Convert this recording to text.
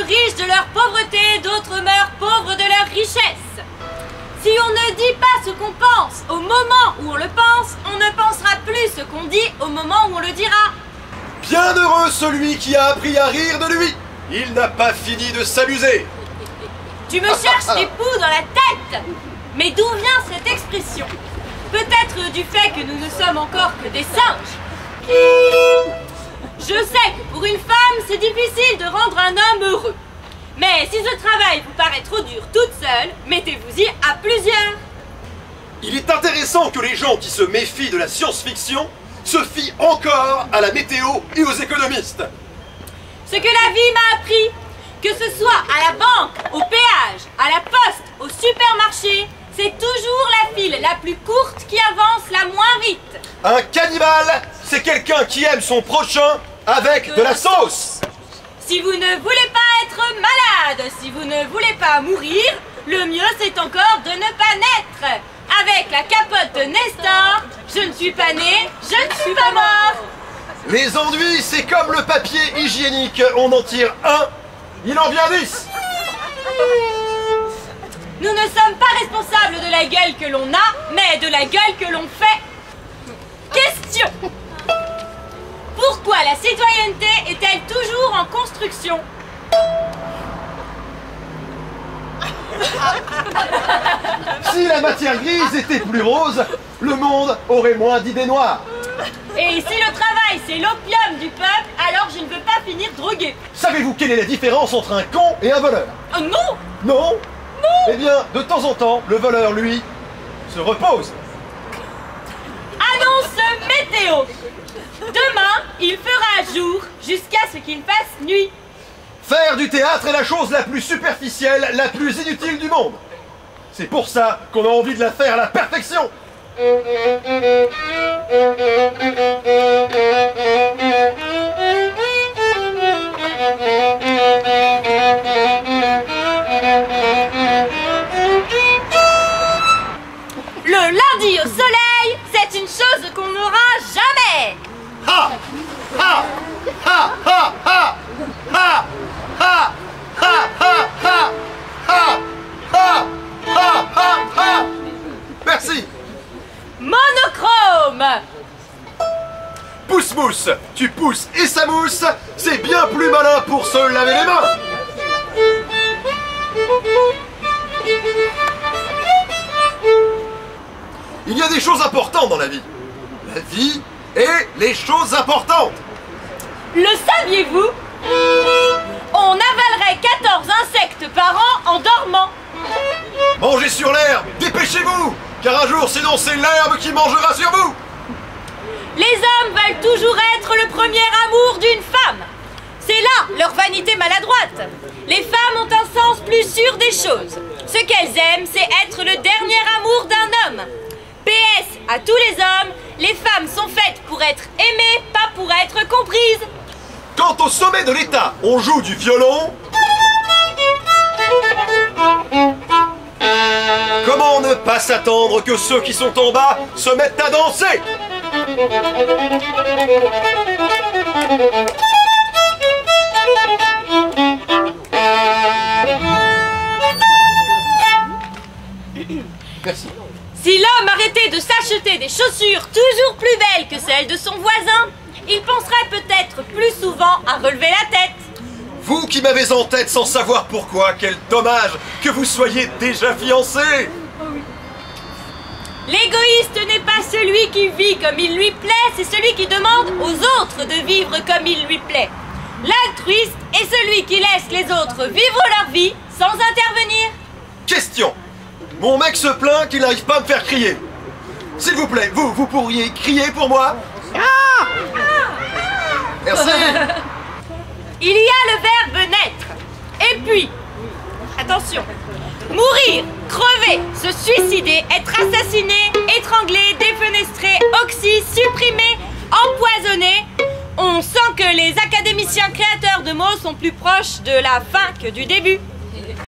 riches de leur pauvreté, d'autres meurent pauvres de leur richesse. Si on ne dit pas ce qu'on pense au moment où on le pense, on ne pensera plus ce qu'on dit au moment où on le dira. Bienheureux celui qui a appris à rire de lui. Il n'a pas fini de s'amuser. Tu me cherches des poux dans la tête. Mais d'où vient cette expression? Peut-être du fait que nous ne sommes encore que des singes. Je sais que pour une femme, c'est difficile de rendre un homme heureux. Mais si ce travail vous paraît trop dur toute seule, mettez-vous-y à plusieurs. Il est intéressant que les gens qui se méfient de la science-fiction se fient encore à la météo et aux économistes. Ce que la vie m'a appris, que ce soit à la banque, au péage, à la poste, au supermarché, c'est toujours la file la plus courte qui avance la moins vite. Un cannibale, c'est quelqu'un qui aime son prochain avec de la sauce. Si vous ne voulez pas être malade, si vous ne voulez pas mourir, le mieux c'est encore de ne pas naître. Avec la capote de Nestor, je ne suis pas né, je ne suis pas mort. Les enduits, c'est comme le papier hygiénique. On en tire un, il en vient 10. Nous ne sommes pas responsables de la gueule que l'on a, mais de la gueule que l'on fait. Question. Pourquoi la citoyenneté est-elle toujours en construction? Si la matière grise était plus rose, le monde aurait moins d'idées noires. Et si le travail c'est l'opium du peuple, alors je ne veux pas finir drogué. Savez-vous quelle est la différence entre un con et un voleur? Oh non! Non? Non! Eh bien, de temps en temps, le voleur, lui, se repose. Annonce météo. Demain, il fera jour jusqu'à ce qu'il fasse nuit. Faire du théâtre est la chose la plus superficielle, la plus inutile du monde. C'est pour ça qu'on a envie de la faire à la perfection. Le lundi au soleil, c'est une chose qu'on n'aura jamais. Ha! Ha! Ha! Ha! Ha! Ha! Ha! Ha! Ha! Ha! Ha! Ha! Ha! Ha! Ha! Merci. Monochrome. Pousse-mousse, tu pousses et ça mousse, c'est bien plus malin pour se laver les mains. Il y a des choses importantes dans la vie. La vie et les choses importantes. Le saviez-vous? On avalerait 14 insectes par an en dormant. Mangez sur l'herbe, dépêchez-vous, car un jour sinon c'est l'herbe qui mangera sur vous. Les hommes veulent toujours être le premier amour d'une femme. C'est là leur vanité maladroite. Les femmes ont un sens plus sûr des choses. Ce qu'elles aiment, c'est être le dernier amour d'un homme. PS à tous les hommes, les femmes sont faites pour être aimées, pas pour être comprises. Quand au sommet de l'État, on joue du violon, comment ne pas s'attendre que ceux qui sont en bas se mettent à danser? Merci. Si l'homme arrêtait de s'acheter des chaussures toujours plus belles que celles de son voisin, il penserait peut-être plus souvent à relever la tête. Vous qui m'avez en tête sans savoir pourquoi, quel dommage que vous soyez déjà fiancés. L'égoïste n'est pas celui qui vit comme il lui plaît, c'est celui qui demande aux autres de vivre comme il lui plaît. L'altruiste est celui qui laisse les autres vivre leur vie sans intervenir. Question. Mon mec se plaint qu'il n'arrive pas à me faire crier. S'il vous plaît, vous pourriez crier pour moi? Ah! Merci. Il y a le verbe naître. Et puis, attention, mourir, crever, se suicider, être assassiné, étranglé, défenestré, oxy, supprimé, empoisonné. On sent que les académiciens créateurs de mots sont plus proches de la fin que du début.